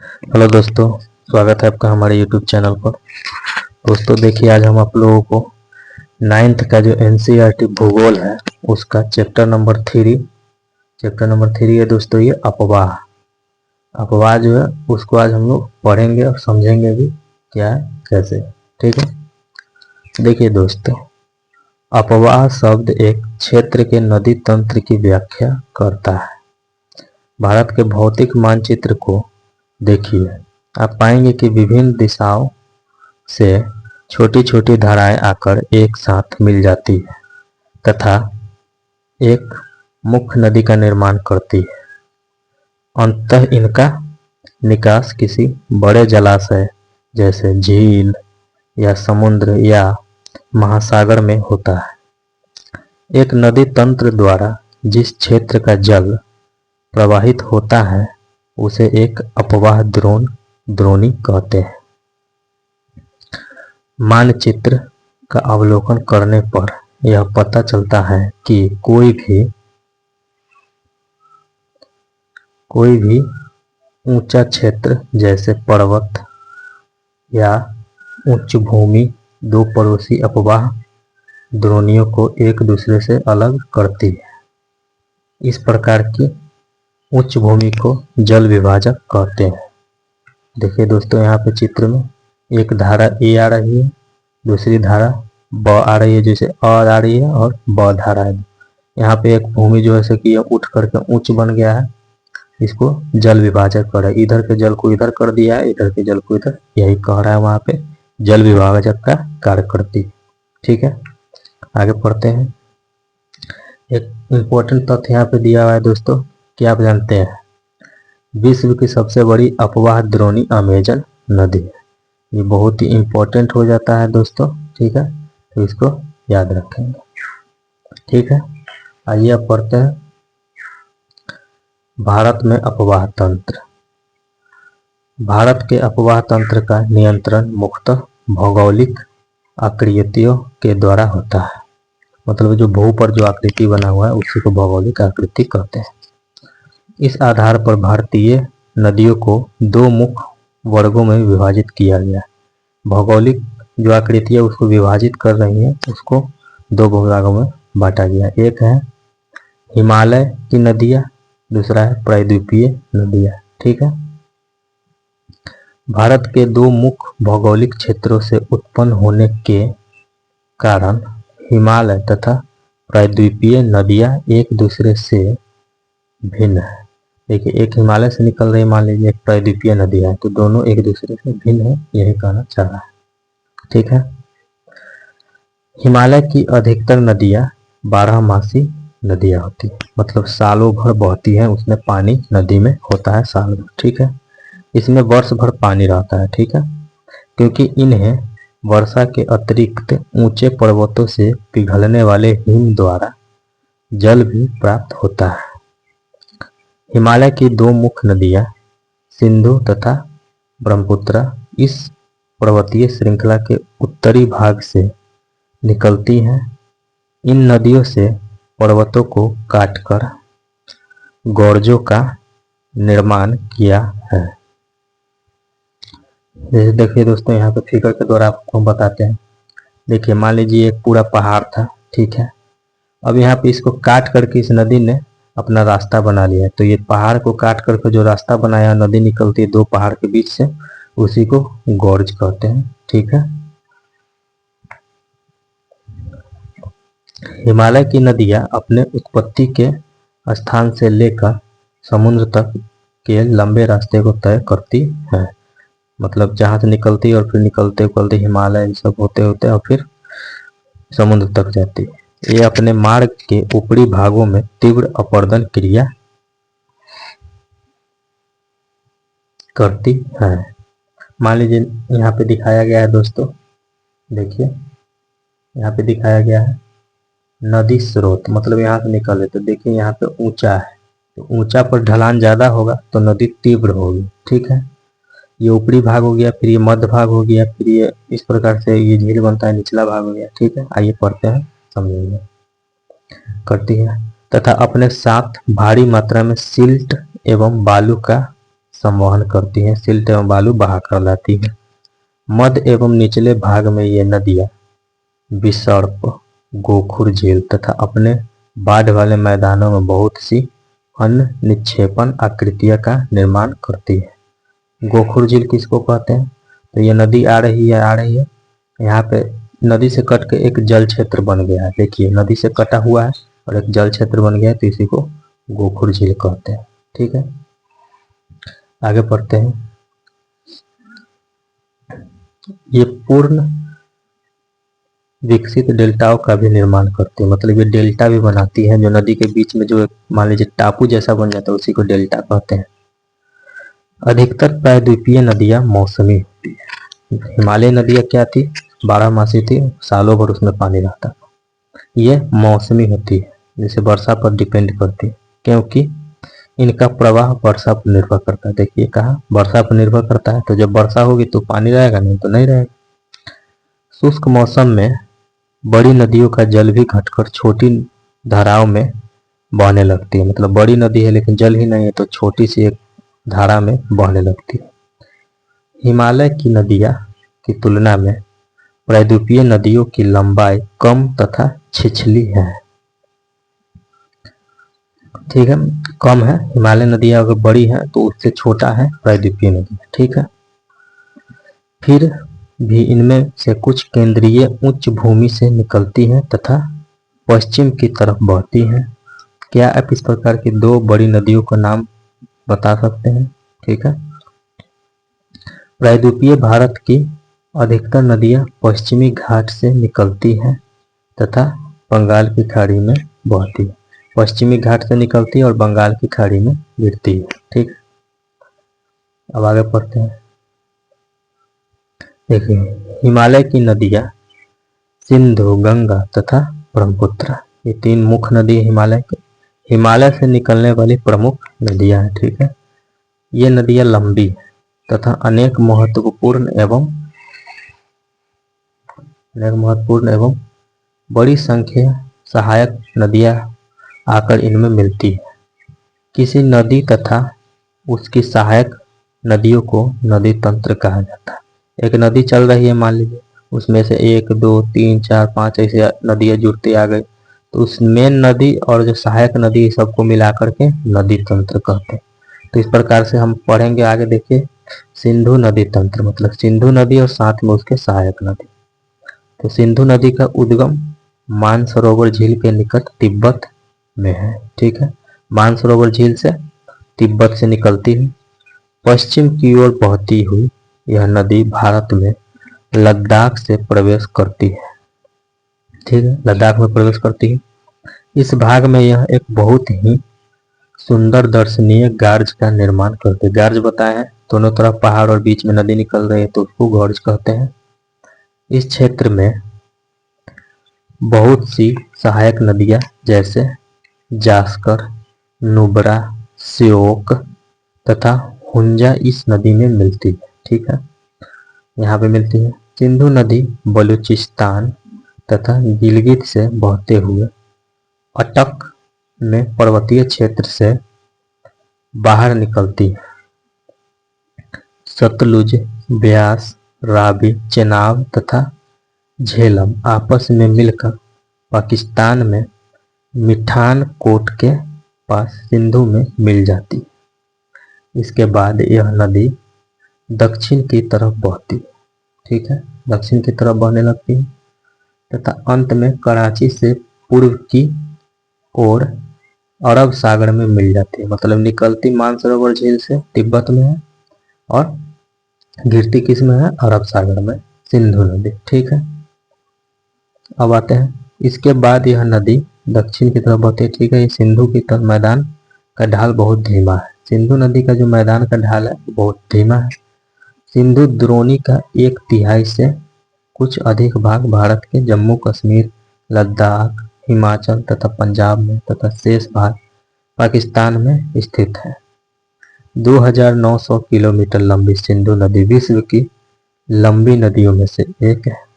Hello दोस्तों, स्वागत है आपका हमारे YouTube चैनल पर। दोस्तों देखिए, आज हम आप लोगों को 9th का जो NCERT भूगोल है उसका चैप्टर नंबर 3 है दोस्तों। ये अपवाह अपवाह जो है उसको आज हम लोग पढ़ेंगे और समझेंगे भी क्या है कैसे। ठीक है, देखिए दोस्तों, अपवाह शब्द एक क्षेत्र के नदी तंत्र की व्याख्या करता है। भारत के भौतिक मानचित्र को देखिए, आप पाएंगे कि विभिन्न दिशाओं से छोटी छोटी धाराएं आकर एक साथ मिल जाती है तथा एक मुख्य नदी का निर्माण करती है। अंततः इनका निकास किसी बड़े जलाशय जैसे झील या समुद्र या महासागर में होता है। एक नदी तंत्र द्वारा जिस क्षेत्र का जल प्रवाहित होता है उसे एक अपवाह द्रोणी कहते हैं। मानचित्र का अवलोकन करने पर यह पता चलता है कि कोई भी ऊंचा क्षेत्र जैसे पर्वत या उच्च भूमि दो पड़ोसी अपवाह द्रोणियों को एक दूसरे से अलग करती है। इस प्रकार की उच्च भूमि को जल विभाजक कहते हैं। देखिए दोस्तों, यहाँ पे चित्र में एक धारा ए आ रही है, दूसरी धारा ब आ रही है, जैसे अ आ रही है और ब धारा है। यहाँ पे एक भूमि जो है कि उठ करके उच्च बन गया है, इसको जल विभाजक कर रहा है। इधर के जल को इधर कर दिया है, इधर के जल को इधर, यही कह रहा है वहां पे जल विभाजक का कार्य करती है। ठीक है, आगे पढ़ते हैं। एक इम्पोर्टेंट तथ्य यहाँ पे दिया हुआ है दोस्तों, क्या आप जानते हैं? विश्व की सबसे बड़ी अपवाह द्रोणी अमेजन नदी है। ये बहुत ही इम्पोर्टेंट हो जाता है दोस्तों। ठीक है, तो इसको याद रखेंगे। ठीक है, आइए अब पढ़ते हैं भारत में अपवाह तंत्र। भारत के अपवाह तंत्र का नियंत्रण मुख्यतः भौगोलिक आकृतियों के द्वारा होता है। मतलब जो भू पर जो आकृति बना हुआ है उसी को भौगोलिक आकृति कहते हैं। इस आधार पर भारतीय नदियों को दो मुख्य वर्गों में विभाजित किया गया है। भौगोलिक जो आकृतियां उसको विभाजित कर रही है उसको दो भागों में बांटा गया। एक है हिमालय की नदियां, दूसरा है प्रायद्वीपीय नदियां। ठीक है, भारत के दो मुख्य भौगोलिक क्षेत्रों से उत्पन्न होने के कारण हिमालय तथा प्रायद्वीपीय नदियां एक दूसरे से भिन्न है। देखिए, एक हिमालय से निकल रही मान लीजिए एक प्रायद्वीपीय नदी है, तो दोनों एक दूसरे से भिन्न है, यही कहना चाह रहा है। ठीक है, हिमालय की अधिकतर नदियां 12मासी नदियां होती है, मतलब सालों भर बहती है, उसमें पानी नदी में होता है साल भर। ठीक है, इसमें वर्ष भर पानी रहता है। ठीक है, क्योंकि इन्हें वर्षा के अतिरिक्त ऊंचे पर्वतों से पिघलने वाले हिम द्वारा जल भी प्राप्त होता है। हिमालय की दो मुख्य नदियां सिंधु तथा ब्रह्मपुत्र इस पर्वतीय श्रृंखला के उत्तरी भाग से निकलती हैं। इन नदियों से पर्वतों को काटकर गॉर्जों का निर्माण किया है। जैसे देखिए दोस्तों, यहाँ पे फिगर के द्वारा आपको हम बताते हैं। देखिए, मान लीजिए एक पूरा पहाड़ था। ठीक है, अब यहाँ पे इसको काट करके इस नदी ने अपना रास्ता बना लिया है। तो ये पहाड़ को काट करके जो रास्ता बनाया, नदी निकलती है दो पहाड़ के बीच से, उसी को गॉर्ज कहते हैं। ठीक है, हिमालय की नदियां अपने उत्पत्ति के स्थान से लेकर समुद्र तक के लंबे रास्ते को तय करती हैं। मतलब जहां से निकलती और फिर निकलते हिमालय सब होते होते और फिर समुद्र तक जाती है। ये अपने मार्ग के ऊपरी भागों में तीव्र अपरदन क्रिया करती है। मान लीजिए यहाँ पे दिखाया गया है दोस्तों, देखिए यहाँ पे दिखाया गया है नदी स्रोत, मतलब यहाँ से निकले तो देखिए यहाँ पे ऊंचा है, तो ऊंचा पर ढलान ज्यादा होगा तो नदी तीव्र होगी। ठीक है, ये ऊपरी भाग हो गया, फिर ये मध्य भाग हो गया, फिर ये इस प्रकार से ये झील बनता है, निचला भाग हो गया। ठीक है, आइए पढ़ते हैं, समझेंगे। करती है तथा अपने साथ भारी मात्रा में सिल्ट एवं बालू का संवहन करती हैं, सिल्ट एवं बालू बहा कर लाती हैं। मध्य एवं निचले भाग में ये नदियाँ विसर्प, गोखुर झील तथा अपने बाढ़ वाले मैदानों में बहुत सी अन्य निक्षेपण आकृतियों का निर्माण करती है। गोखुर झील किसको कहते हैं? तो ये नदी आ रही है, यहाँ पे नदी से कट के एक जल क्षेत्र बन गया है। देखिए नदी से कटा हुआ है और एक जल क्षेत्र बन गया है, तो इसी को गोखुर झील कहते हैं। ठीक है, आगे पढ़ते हैं। ये पूर्ण विकसित डेल्टाओं का भी निर्माण करती है, मतलब ये डेल्टा भी बनाती है। जो नदी के बीच में जो मान लीजिए टापू जैसा बन जाता है उसी को डेल्टा कहते हैं। अधिकतर प्रायद्वीपीय नदियां मौसमी होती है। हिमालय नदियां क्या थी? 12 मासी थी, सालों भर उसमें पानी रहता था। ये मौसमी होती है, जैसे वर्षा पर डिपेंड करती है, क्योंकि इनका प्रवाह वर्षा पर निर्भर करता है। देखिए कहा वर्षा पर निर्भर करता है, तो जब वर्षा होगी तो पानी रहेगा, नहीं तो नहीं रहेगा। शुष्क मौसम में बड़ी नदियों का जल भी घटकर छोटी धाराओं में बहने लगती है। मतलब बड़ी नदी है लेकिन जल ही नहीं है, तो छोटी सी एक धारा में बहने लगती है। हिमालय की नदियां की तुलना में प्रायद्वीपीय नदियों की लंबाई कम तथा छिछली है। ठीक है, कम है। हिमालय नदियां अगर बड़ी है तो उससे छोटा है प्रायद्वीपीय नदी। ठीक है, फिर भी इनमें से कुछ केंद्रीय उच्च भूमि से निकलती हैं तथा पश्चिम की तरफ बहती हैं। क्या आप इस प्रकार की दो बड़ी नदियों का नाम बता सकते हैं? ठीक है, प्रायद्वीपीय भारत की अधिकतर नदियां पश्चिमी घाट से निकलती हैं तथा बंगाल की खाड़ी में बहती है। पश्चिमी घाट से निकलती है और बंगाल की खाड़ी में गिरती है। ठीक, अब आगे पढ़ते हैं। देखिए हिमालय की नदियां सिंधु, गंगा तथा ब्रह्मपुत्र, ये 3 मुख्य नदी हिमालय से निकलने वाली प्रमुख नदियां हैं। ठीक है, ये नदियां लंबी तथा अनेक महत्वपूर्ण एवं बड़ी संख्या सहायक नदियां आकर इनमें मिलती है। किसी नदी तथा उसकी सहायक नदियों को नदी तंत्र कहा जाता है। एक नदी चल रही है, मान लीजिए उसमें से 1, 2, 3, 4, 5 ऐसे नदियां जुड़ती आ गई, तो उस मेन नदी और जो सहायक नदी सबको मिलाकर के नदी तंत्र कहते हैं। तो इस प्रकार से हम पढ़ेंगे आगे। देखिए सिंधु नदी तंत्र मतलब सिंधु नदी और साथ में उसके सहायक नदी। तो सिंधु नदी का उद्गम मानसरोवर झील के निकट तिब्बत में है। ठीक है, मानसरोवर झील से तिब्बत से निकलती है। पश्चिम की ओर बहती हुई यह नदी भारत में लद्दाख से प्रवेश करती है। ठीक है, लद्दाख में प्रवेश करती है। इस भाग में यह एक बहुत ही सुंदर दर्शनीय गार्ज का निर्माण करते हैं। गार्ज बताए हैं, दोनों तरफ पहाड़ और बीच में नदी निकल रही है तो उसको गार्ज कहते हैं। इस क्षेत्र में बहुत सी सहायक नदियां जैसे जास्कर, नुब्रा, श्योक तथा हुंजा इस नदी में मिलती है। ठीक है, यहाँ पे मिलती है। सिंधु नदी बलूचिस्तान तथा गिलगित से बहते हुए अटक में पर्वतीय क्षेत्र से बाहर निकलती है। सतलुज, ब्यास, रावी, चेनाब तथा झेलम आपस में मिलकर पाकिस्तान में मिठान कोट के पास सिंधु में मिल जाती है। इसके बाद यह नदी दक्षिण की तरफ बहती है। ठीक है, दक्षिण की तरफ बहने लगती है तथा अंत में कराची से पूर्व की ओर अरब सागर में मिल जाती है। मतलब निकलती मानसरोवर झील से तिब्बत में है और गिरती किस में है? अरब सागर में, सिंधु नदी। ठीक है, अब आते हैं। इसके बाद यह नदी दक्षिण की तरफ बहती है। ठीक है, ये सिंधु की तरफ मैदान का ढाल बहुत धीमा है। सिंधु नदी का जो मैदान का ढाल है बहुत धीमा है। सिंधु द्रोणी का 1/3 से कुछ अधिक भाग भारत के जम्मू कश्मीर, लद्दाख, हिमाचल तथा पंजाब में तथा शेष भाग पाकिस्तान में स्थित है। 2900 किलोमीटर लंबी सिंधु नदी विश्व की लंबी नदियों में से एक है।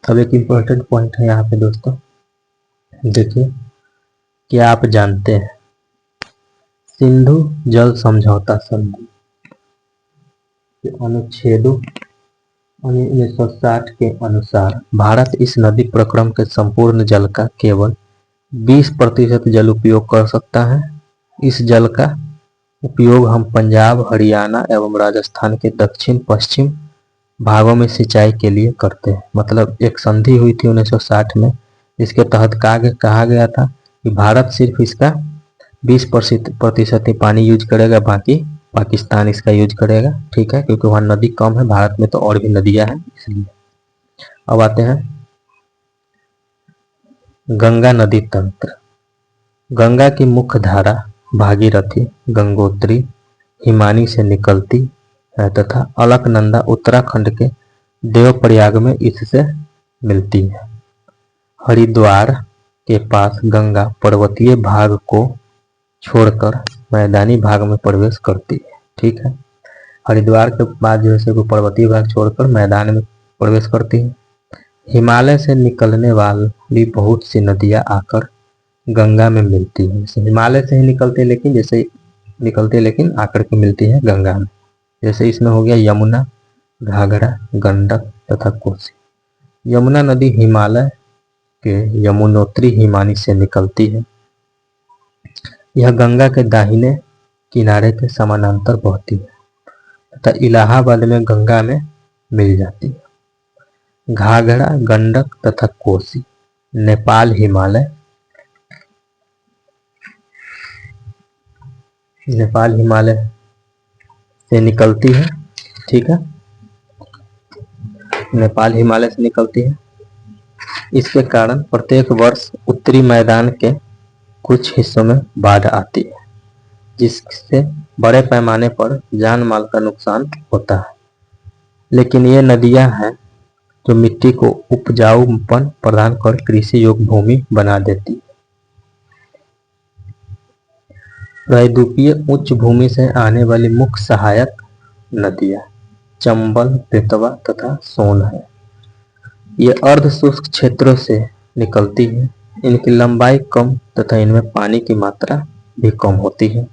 अब एक इम्पोर्टेंट पॉइंट है यहाँ पे दोस्तों, देखिए क्या आप जानते हैं सिंधु जल समझौता संधि के अनुच्छेदों 1960 के अनुसार भारत इस नदी प्रक्रम के संपूर्ण जल का केवल 20% जल उपयोग कर सकता है। इस जल का उपयोग हम पंजाब, हरियाणा एवं राजस्थान के दक्षिण पश्चिम भागों में सिंचाई के लिए करते हैं। मतलब एक संधि हुई थी 1960 में, इसके तहत कहा गया था कि भारत सिर्फ इसका 20% ही पानी यूज करेगा, बाकी पाकिस्तान इसका यूज करेगा। ठीक है, क्योंकि वहाँ नदी कम है, भारत में तो और भी नदियां हैं इसलिए। अब आते हैं गंगा नदी तंत्र। गंगा की मुख्य धारा भागीरथी, गंगोत्री, हिमानी से निकलती है तथा अलकनंदा उत्तराखंड के देवप्रयाग में इससे मिलती है। हरिद्वार के पास गंगा पर्वतीय भाग को छोड़कर मैदानी भाग में प्रवेश करती है। ठीक है, हरिद्वार के बाद जो है पर्वतीय भाग छोड़कर मैदान में प्रवेश करती है। हिमालय से निकलने वाली बहुत सी नदियां आकर गंगा में मिलती है। हिमालय से ही निकलते लेकिन आकर के मिलती है गंगा में। जैसे इसमें हो गया यमुना, घाघरा, गंडक तथा कोसी। यमुना नदी हिमालय के यमुनोत्री हिमानी से निकलती है। यह गंगा के दाहिने किनारे के समानांतर बहती है तथा इलाहाबाद में गंगा में मिल जाती है। घाघरा, गंडक तथा कोसी नेपाल हिमालय से निकलती है। ठीक है, नेपाल हिमालय से निकलती है। इसके कारण प्रत्येक वर्ष उत्तरी मैदान के कुछ हिस्सों में बाढ़ आती है, जिससे बड़े पैमाने पर जान माल का नुकसान होता है। लेकिन ये नदियां हैं जो मिट्टी को उपजाऊपन प्रदान कर कृषि योग्य भूमि बना देती है। प्रायद्वीपीय उच्च भूमि से आने वाली मुख्य सहायक नदियां चंबल, बेतवा तथा सोन है। ये अर्ध शुष्क क्षेत्रों से निकलती है। इनकी लंबाई कम तथा इनमें पानी की मात्रा भी कम होती है।